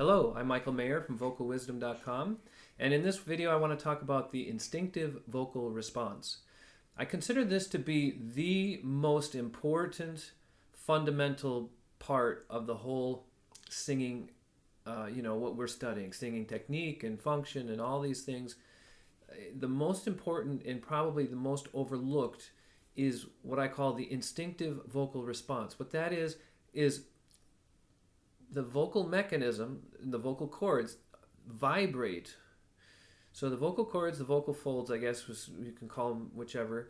Hello, I'm Michael Mayer from VocalWisdom.com, and in this video I want to talk about the instinctive vocal response. I consider this to be the most important fundamental part of the whole singing, what we're studying, singing technique and function and all these things. The most important and probably the most overlooked is what I call the instinctive vocal response. What that is the vocal mechanism, the vocal cords vibrate. So the vocal cords, the vocal folds, I guess you can call them whichever,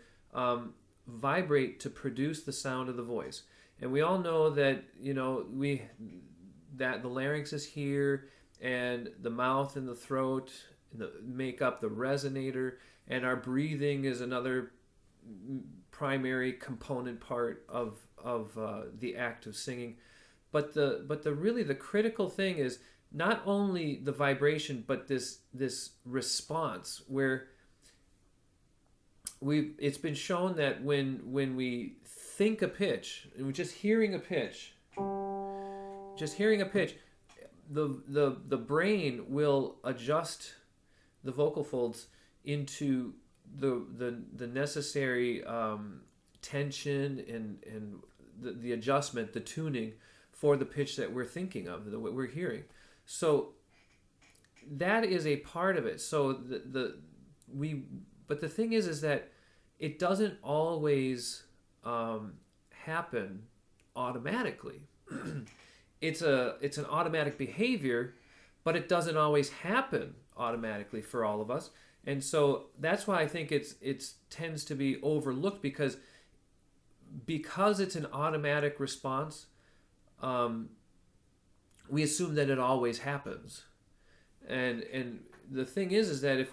vibrate to produce the sound of the voice. And we all know that, that the larynx is here, and the mouth and the throat make up the resonator, and our breathing is another primary component part of the act of singing. But the really the critical thing is not only the vibration, but this response where it's been shown that when we think a pitch, and we're just hearing a pitch, the brain will adjust the vocal folds into the necessary tension and the adjustment, the tuning for the pitch that we're thinking of, what we're hearing. So that is a part of it. So but the thing is that it doesn't always happen automatically. It's an automatic behavior, but it doesn't always happen automatically for all of us. And so that's why I think it tends to be overlooked, because it's an automatic response. We assume that it always happens, and the thing is that if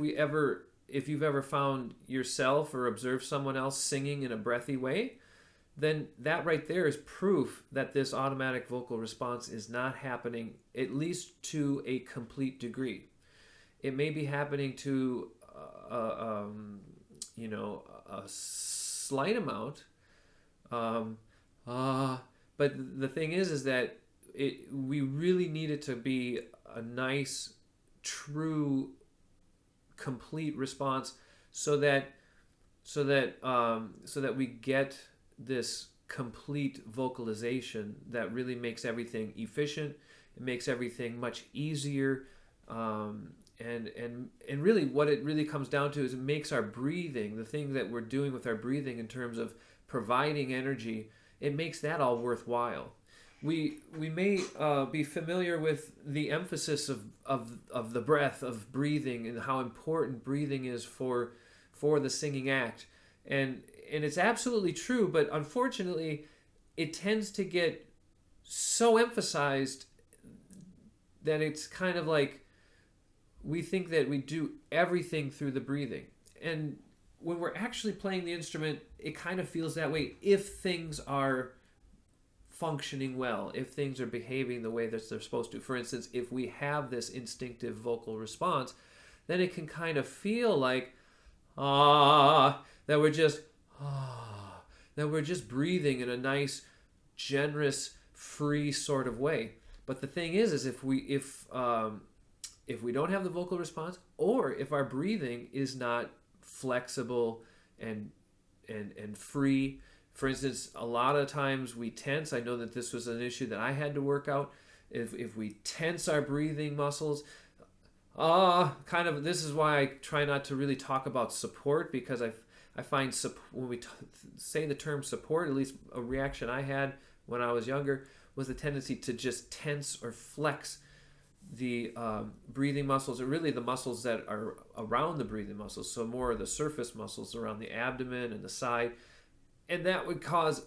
you've ever found yourself or observed someone else singing in a breathy way, then that right there is proof that this automatic vocal response is not happening, at least to a complete degree. It may be happening to a slight amount, but the thing is that we really need it to be a nice, true, complete response, so that we get this complete vocalization that really makes everything efficient. It makes everything much easier, and really what it really comes down to is it makes our breathing, the thing that we're doing with our breathing in terms of providing energy, it makes that all worthwhile. We may be familiar with the emphasis of the breath, of breathing, and how important breathing is for the singing act, and it's absolutely true. But unfortunately, it tends to get so emphasized that it's kind of like we think that we do everything through the breathing, and when we're actually playing the instrument, it kind of feels that way if things are functioning well, if things are behaving the way that they're supposed to. For instance, if we have this instinctive vocal response, then it can kind of feel like that we're just breathing in a nice, generous, free sort of way. But the thing is if we don't have the vocal response, or if our breathing is not flexible and free. For instance, a lot of times we tense. I know that this was an issue that I had to work out. If we tense our breathing muscles, this is why I try not to really talk about support, because I find when we say the term support, at least a reaction I had when I was younger was the tendency to just tense or flex the breathing muscles, or really the muscles that are around the breathing muscles, so more of the surface muscles around the abdomen and the side, and that would cause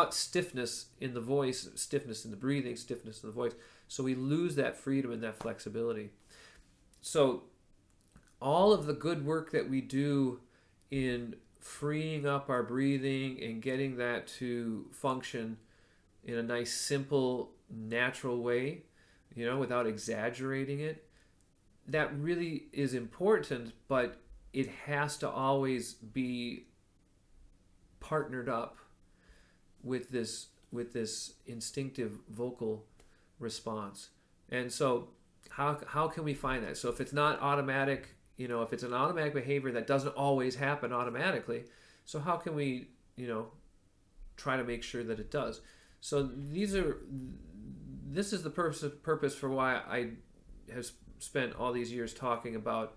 stiffness in the voice, stiffness in the breathing, stiffness in the voice, so we lose that freedom and that flexibility. So all of the good work that we do in freeing up our breathing and getting that to function in a nice, simple, natural way, without exaggerating it, that really is important, but it has to always be partnered up with this instinctive vocal response. And so how can we find that? So if it's not automatic, if it's an automatic behavior that doesn't always happen automatically, so how can we, try to make sure that it does? So this is the purpose for why I have spent all these years talking about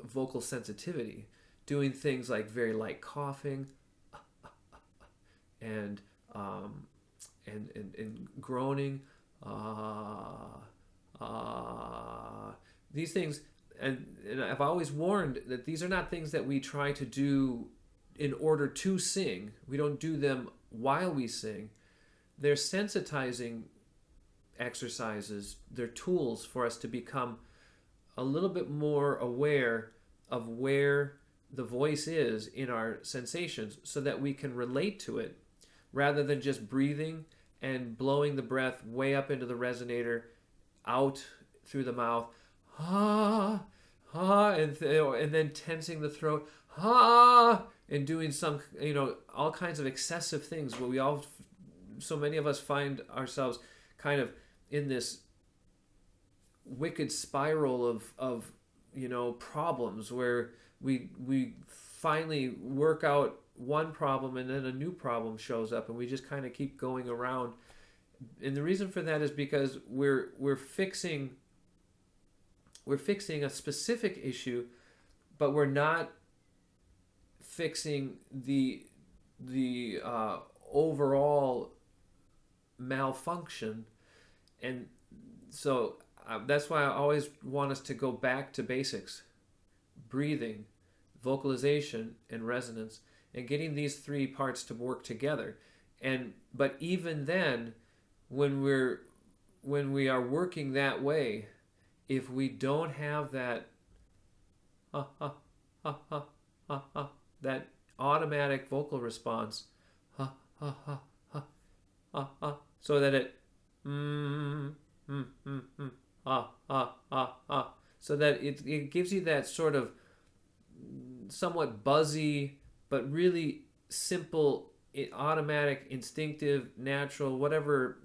vocal sensitivity, doing things like very light coughing, and and groaning, these things, and I've always warned that these are not things that we try to do in order to sing. We don't do them while we sing. They're sensitizing exercises. They're tools for us to become a little bit more aware of where the voice is in our sensations, so that we can relate to it rather than just breathing and blowing the breath way up into the resonator, out through the mouth, and then tensing the throat, and doing some, all kinds of excessive things where so many of us find ourselves kind of in this wicked spiral of problems where we finally work out one problem and then a new problem shows up, and we just kind of keep going around. And the reason for that is because we're fixing a specific issue, but we're not fixing the overall malfunction. And so that's why I always want us to go back to basics: breathing, vocalization, and resonance, and getting these three parts to work together. But even then, when we are working that way, if we don't have that that automatic vocal response, so that it so that it gives you that sort of somewhat buzzy but really simple, automatic, instinctive, natural, whatever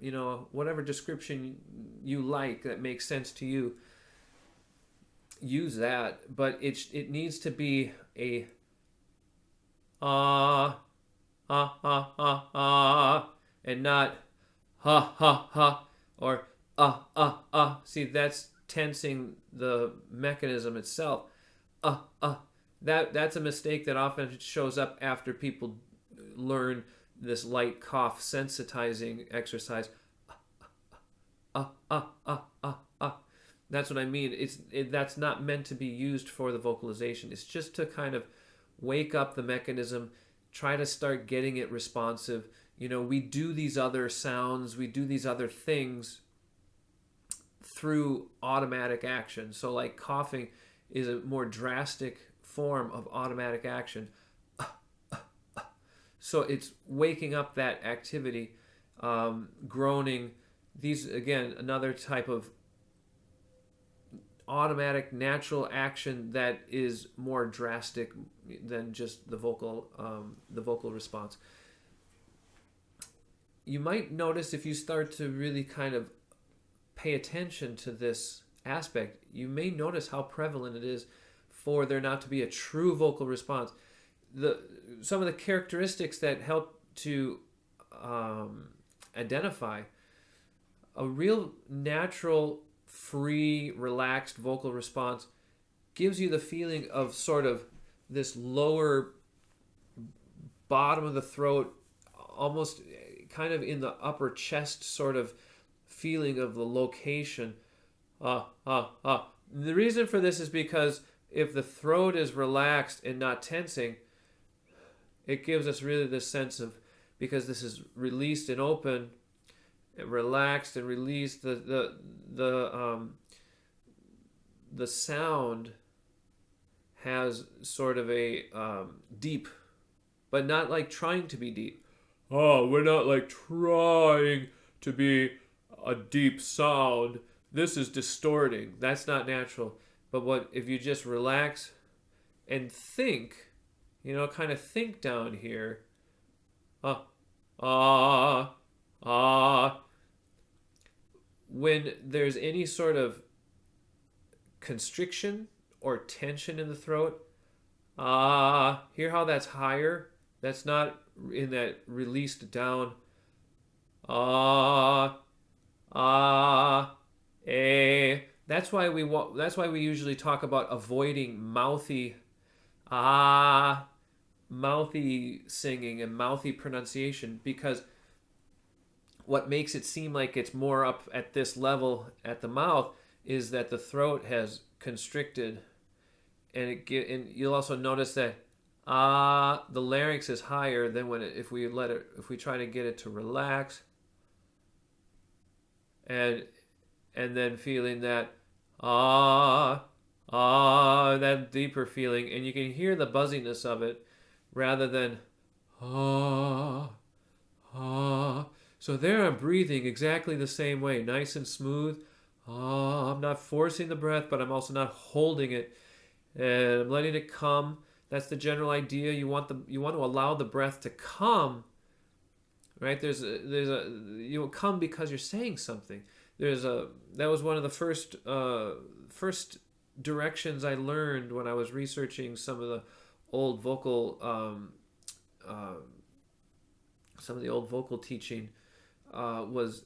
description you like that makes sense to you. Use that, but it needs to be a and not or See, that's tensing the mechanism itself. That's a mistake that often shows up after people learn this light cough sensitizing exercise. That's what I mean. That's not meant to be used for the vocalization. It's just to kind of wake up the mechanism, try to start getting it responsive. We do these other sounds, we do these other things through automatic action. So like coughing is a more drastic form of automatic action. So it's waking up that activity. Groaning, these, again, another type of automatic natural action that is more drastic than just the vocal response. You might notice, if you start to really kind of pay attention to this aspect, you may notice how prevalent it is for there not to be a true vocal response. Some of the characteristics that help to identify a real natural, free, relaxed vocal response gives you the feeling of sort of this lower bottom of the throat, almost kind of in the upper chest sort of feeling of the location. The reason for this is because if the throat is relaxed and not tensing, it gives us really this sense of, because this is released and open, relaxed and released, the sound has sort of a deep, but not like trying to be deep. We're not like trying to be a deep sound. This is distorting. That's not natural. But if you just relax and think, kind of think down here, when there's any sort of constriction or tension in the throat, hear how that's higher? That's not in that released down. That's why we usually talk about avoiding mouthy singing and mouthy pronunciation, because what makes it seem like it's more up at this level at the mouth is that the throat has constricted, and you'll also notice that the larynx is higher than if we try to get it to relax, and then feeling that that deeper feeling, and you can hear the buzziness of it rather than So there I'm breathing exactly the same way, nice and smooth. I'm not forcing the breath, but I'm also not holding it, and I'm letting it come. That's the general idea. You want to allow the breath to come, right? You come because you're saying something. That was one of the first directions I learned when I was researching some of the old vocal teaching. Was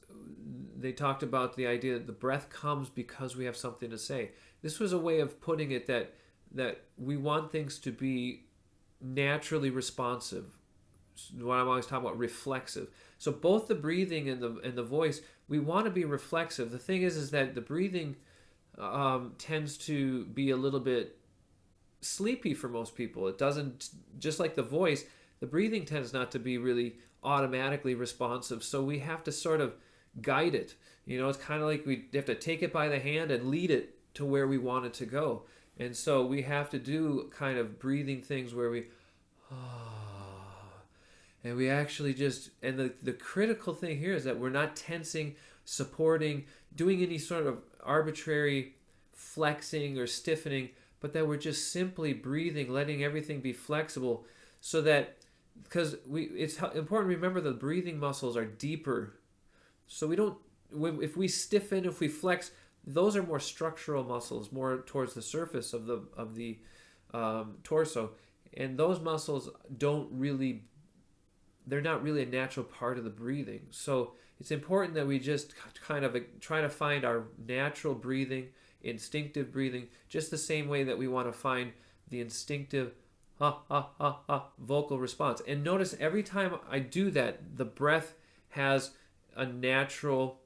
they talked about the idea that the breath comes because we have something to say. This was a way of putting it that we want things to be naturally responsive. What I'm always talking about, reflexive. So both the breathing and the voice, we want to be reflexive. The thing is that the breathing tends to be a little bit sleepy for most people. It doesn't, just like the voice, the breathing tends not to be really automatically responsive. So we have to sort of guide it. It's kind of like we have to take it by the hand and lead it to where we want it to go. And so we have to do kind of breathing things where we and we actually just, and the critical thing here is that we're not tensing, supporting, doing any sort of arbitrary flexing or stiffening, but that we're just simply breathing, letting everything be flexible, so that, because it's important to remember the breathing muscles are deeper. So we don't, if we stiffen, if we flex, those are more structural muscles, more towards the surface of the torso, and those muscles they're not really a natural part of the breathing. So it's important that we just kind of try to find our natural breathing, instinctive breathing, just the same way that we want to find the instinctive vocal response. And notice every time I do that, the breath has a natural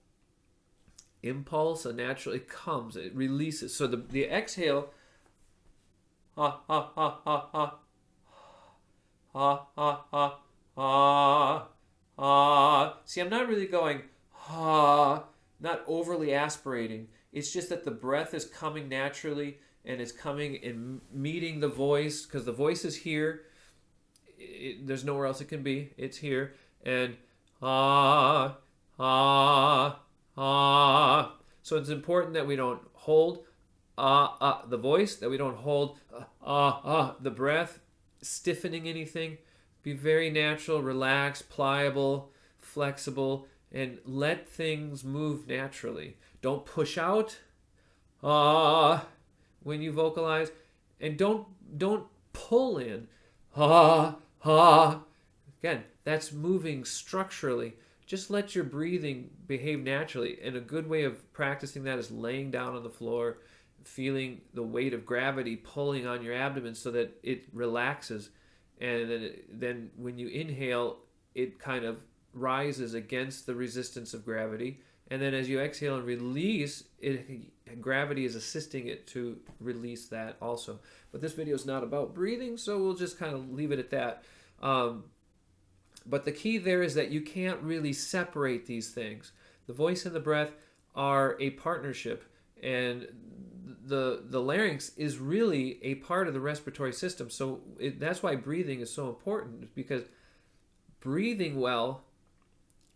impulse, it comes, it releases. So the exhale, see, I'm not really going not overly aspirating. It's just that the breath is coming naturally, and it's coming and meeting the voice, because the voice is here. There's nowhere else it can be. It's here. And so it's important that we don't hold the voice, that we don't hold the breath, stiffening anything. Be very natural, relaxed, pliable, flexible, and let things move naturally. Don't push out when you vocalize, and don't pull in. Again, that's moving structurally. Just let your breathing behave naturally. And a good way of practicing that is laying down on the floor, feeling the weight of gravity pulling on your abdomen so that it relaxes. And then when you inhale, it kind of rises against the resistance of gravity. And then as you exhale and release, gravity is assisting it to release that also. But this video is not about breathing, so we'll just kind of leave it at that. But the key there is that you can't really separate these things. The voice and the breath are a partnership, and the larynx is really a part of the respiratory system. So that's why breathing is so important, because breathing well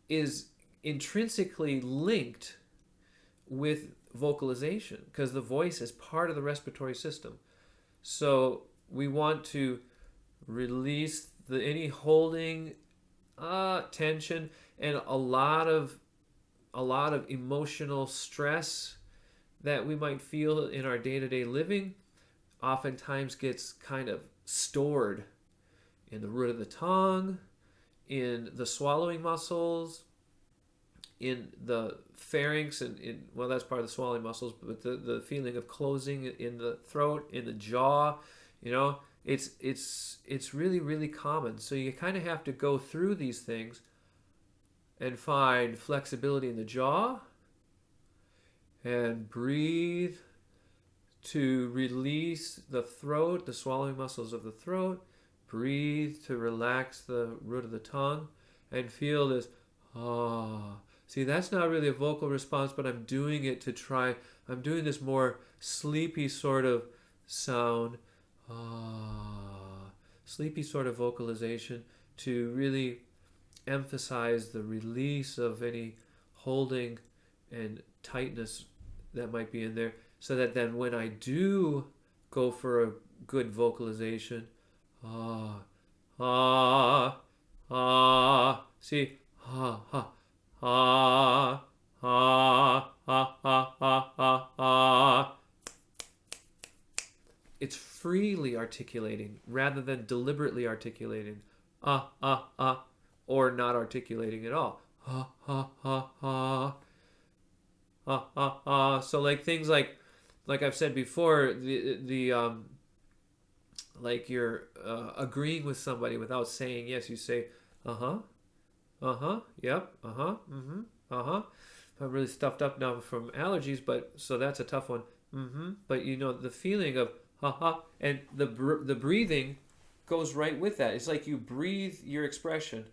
is intrinsically linked with vocalization, because the voice is part of the respiratory system. So we want to release any holding, tension, and a lot of a lot of emotional stress that we might feel in our day-to-day living oftentimes gets kind of stored in the root of the tongue, in the swallowing muscles, in the pharynx, and well, that's part of the swallowing muscles, but the feeling of closing in the throat, in the jaw, it's really, really common. So you kind of have to go through these things and find flexibility in the jaw and breathe to release the throat, the swallowing muscles of the throat. Breathe to relax the root of the tongue and feel this, ah. See, that's not really a vocal response, but I'm doing it to try, I'm doing this more sleepy sort of sound, sleepy sort of vocalization to really emphasize the release of any holding and tightness that might be in there, so that then when I do go for a good vocalization, see, it's freely articulating rather than deliberately articulating, or not articulating at all. So like things like I've said before, the like you're agreeing with somebody without saying yes. You say yep, I'm really stuffed up now from allergies, but so that's a tough one. But the feeling of and the breathing goes right with that. It's like you breathe your expression.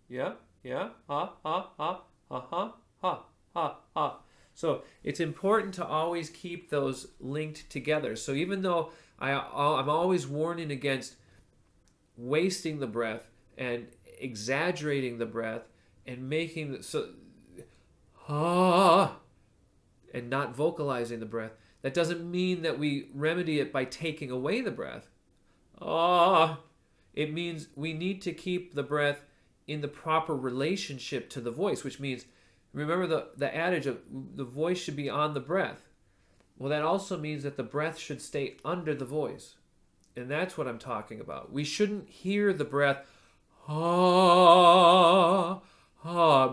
Yeah, So it's important to always keep those linked together. So even though I'm always warning against wasting the breath and exaggerating the breath and making and not vocalizing the breath, that doesn't mean that we remedy it by taking away the breath. It means we need to keep the breath in the proper relationship to the voice, which means, remember the adage of the voice should be on the breath. Well, that also means that the breath should stay under the voice. And that's what I'm talking about. We shouldn't hear the breath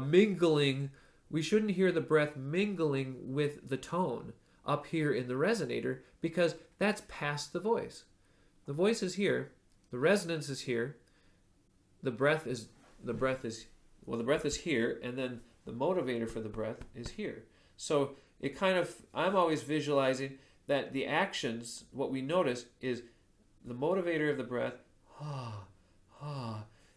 mingling. We shouldn't hear the breath mingling with the tone up here in the resonator, because that's past the voice. The voice is here, the resonance is here, the breath is here, and then the motivator for the breath is here. So it kind of, I'm always visualizing that the actions, what we notice is the motivator of the breath,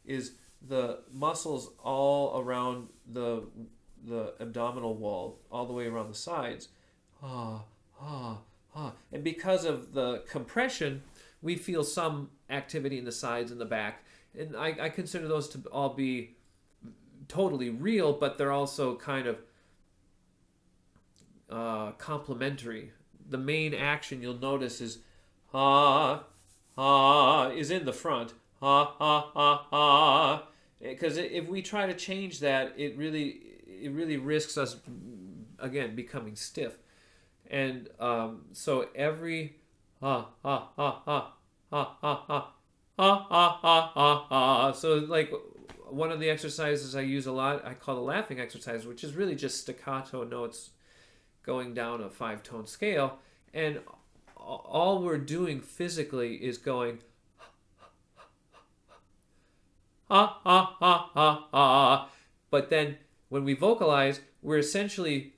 is the muscles all around the abdominal wall, all the way around the sides. And because of the compression, we feel some activity in the sides and the back. And I consider those to all be totally real, but they're also kind of complementary. The main action you'll notice is is in the front. Because if we try to change that, it really risks us again becoming stiff. And so every so like one of the exercises I use a lot, I call the laughing exercise, which is really just staccato notes going down a 5-tone scale, and all we're doing physically is going but then when we vocalize, we're essentially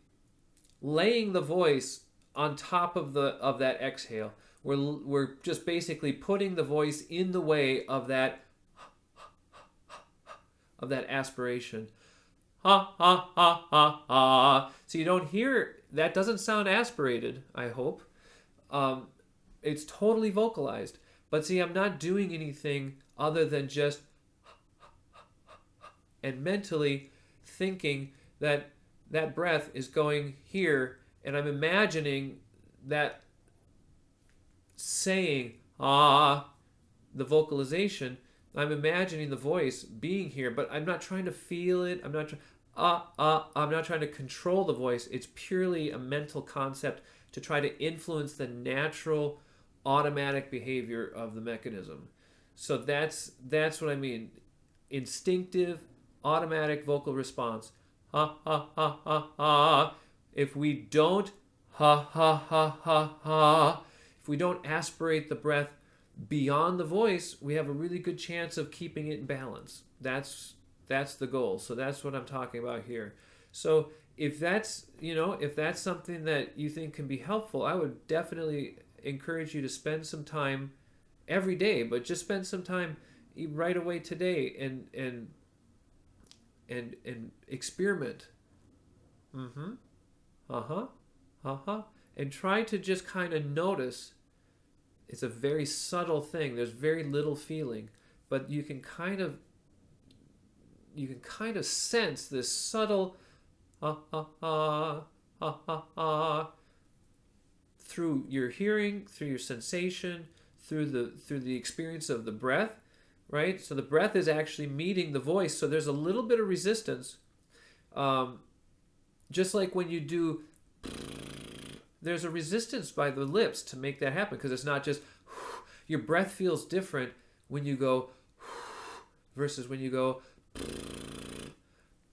laying the voice on top of that exhale. We're just basically putting the voice in the way of that aspiration. So you don't hear, that doesn't sound aspirated, I hope. It's totally vocalized. But see, I'm not doing anything other than just and mentally thinking that breath is going here, and I'm imagining that saying the vocalization, I'm imagining the voice being here, but I'm not trying to feel it. I'm not I'm not trying to control the voice. It's purely a mental concept to try to influence the natural automatic behavior of the mechanism. So that's what I mean. Instinctive automatic vocal response. Ha ha ha ha ha. If we don't ha ha ha ha ha, if we don't aspirate the breath beyond the voice, we have a really good chance of keeping it in balance. That's the goal. So that's what I'm talking about here. So if that's, if that's something that you think can be helpful, I would definitely encourage you to spend some time every day, but just spend some time right away today and experiment. And try to just kind of notice. It's a very subtle thing. There's very little feeling, but you can kind of sense this subtle through your hearing, through your sensation, through the experience of the breath, right? So the breath is actually meeting the voice. So there's a little bit of resistance, just like when you do. There's a resistance by the lips to make that happen, because it's not just your breath feels different when you go versus when you go.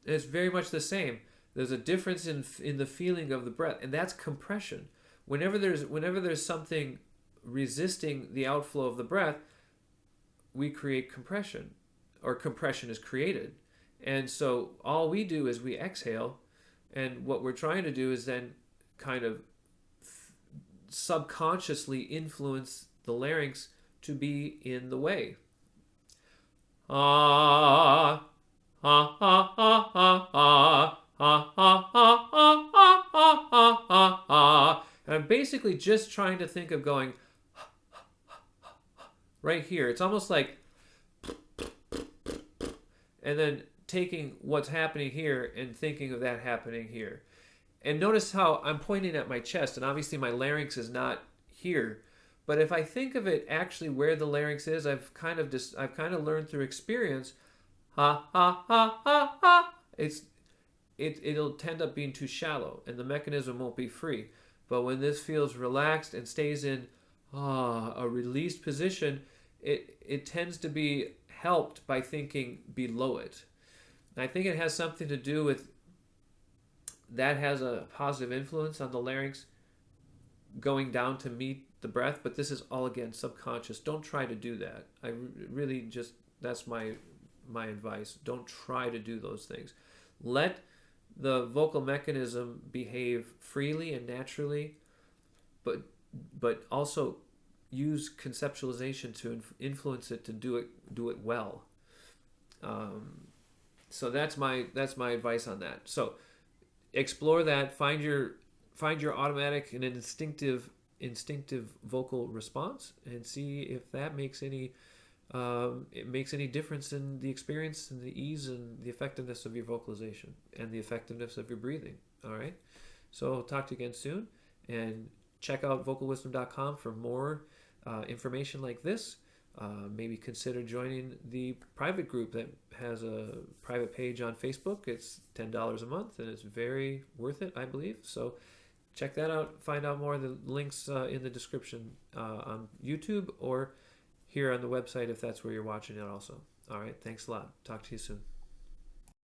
It's very much the same. There's a difference in the feeling of the breath, and that's compression. Whenever there's something resisting the outflow of the breath, we create compression, or compression is created. And so all we do is we exhale, and what we're trying to do is then kind of subconsciously influence the larynx to be in the way. Ah, ah, ah, ah, ah, ah, ah, ah, ah, ah, ah, ah, ah. And I'm basically just trying to think of going right here. It's almost like, and then taking what's happening here and thinking of that happening here. And notice how I'm pointing at my chest, and obviously my larynx is not here. But if I think of it actually where the larynx is, I've kind of learned through experience. Ha ha ha ha ha. It'll tend up being too shallow, and the mechanism won't be free. But when this feels relaxed and stays in a released position, it tends to be helped by thinking below it. And I think it has something to do with that has a positive influence on the larynx going down to meet the breath, but this is all, again, subconscious. Don't try to do that. I really just, that's my advice. Don't try to do those things. Let the vocal mechanism behave freely and naturally, but also use conceptualization to influence it to do it well. So that's my advice on that. So explore that. Find your automatic and instinctive vocal response, and see if that makes any difference in the experience and the ease and the effectiveness of your vocalization and the effectiveness of your breathing. All right. So talk to you again soon, and check out VocalWisdom.com for more information like this. Maybe consider joining the private group that has a private page on Facebook. It's $10 a month, and it's very worth it, I believe. So check that out. Find out more. The links in the description on YouTube or here on the website if that's where you're watching it also. All right. Thanks a lot. Talk to you soon.